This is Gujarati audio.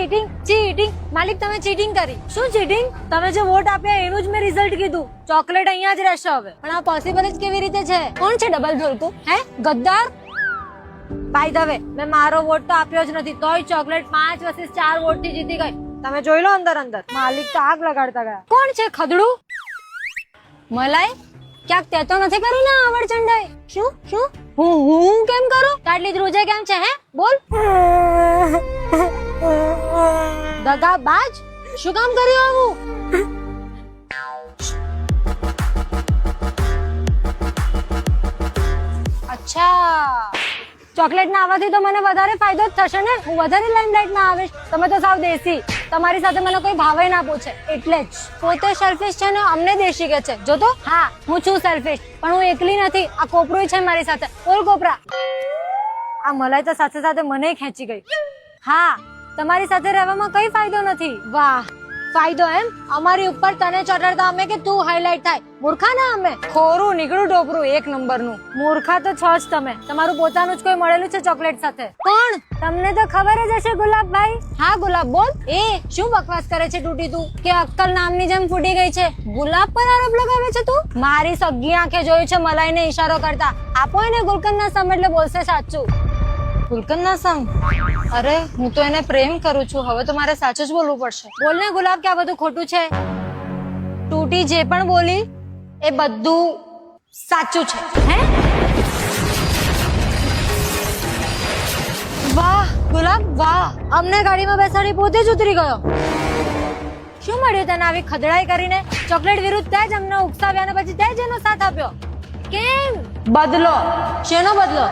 ચીટિંગ ચીટિંગ માલિક તમે ચીટિંગ કરી. શું ચીટિંગ? તમે જે વોટ આપ્યા એનું જ મેં રિઝલ્ટ કીધું. ચોકલેટ અહીંયા જ રહેશે હવે. પણ આ પોસિબલ જ કેવી રીતે છે? કોણ છે ડબલ ઝોલકું? હે ગદ્દાર? બાય ધ વે મેં મારો વોટ તો આપ્યો જ નથી, તોય ચોકલેટ 5 versus 4 વોટ થી જીતી ગઈ. તમે જોઈ લો અંદર અંદર. માલિક તો આગ લગાડતા ગયા. કોણ છે ખદડું? મલાઈ ક્યાંક તે તો નથી કરી ને આવડ ચંડાઈ? શું શું હું કેમ કરું? આટલી ધ્રુજે કેમ છે? હે બોલ. દગાબાજ શું કામ કર્યું આવું? અચ્છા ચોકલેટ ના આવવાથી તો મને વધારે ફાયદો જ થશે ને. હું વધારે લાઇમલાઇટ માં આવીશ. તમે તો સાવ દેશી. તમારી સાથે મને કોઈ ભાવે ના પૂછે એટલે જ. પોતે સેલ્ફિશ છે ને અમને દેશી કે છે. જો તો હા હું છું સેલ્ફિશ, પણ હું એકલી નથી. આ કોપરું છે મારી સાથે. બોલ કોપરા. આ મલાઈ તો સાથે સાથે મને ખેંચી ગઈ. હા તમારી સાથે રહેવામાં કઈ ફાયદો નથી. વાહ ફાયદો એમ? અમારી ઉપર તને ચોટાડતા અમે કે તું હાઈલાઈટ થાય. મૂર્ખા ના અમે. ખોરું નીકળું ટોપરું એક નંબરનું. મૂર્ખા તો છો જ તમે. તમારું પોતાનું જ કોઈ મળેલું છે ચોકલેટ સાથે. કોણ? તમને તો ખબર જ હશે ગુલાબભાઈ. હા ગુલાબ બોલ. એ શું બકવાસ કરે છે તૂટી તું? કે અક્કલ નામની જેમ ફૂટી ગઈ છે. ગુલાબ પર આરોપ લગાવે છે તું? મારી સગી આંખે જોયું છે મલાઈને ઈશારો કરતા. આપો એને ગુલકંદ ના સમ એટલે બોલશે સાચું. ગુલકંદ ના સમ? અરે હું તો એને પ્રેમ કરું છું. હવે તો મારે સાચું જ બોલવું પડશે. બોલ ને ગુલાબ કે આ બધું ખોટું છે. તૂટી જે પણ બોલી એ બધું સાચું છે. હે વાહ ગુલાબ વાહ. અમને ગાડીમાં બેસાડી પોતે જ ઉતરી ગયો. શું મળ્યું તને આવી ખદડાઈ કરીને? ચોકલેટ વિરુદ્ધ તે જ અમને ઉકસાવ્યા અને પછી તે જ એનો સાથ આપ્યો. કેમ? બદલો. શેનો બદલો?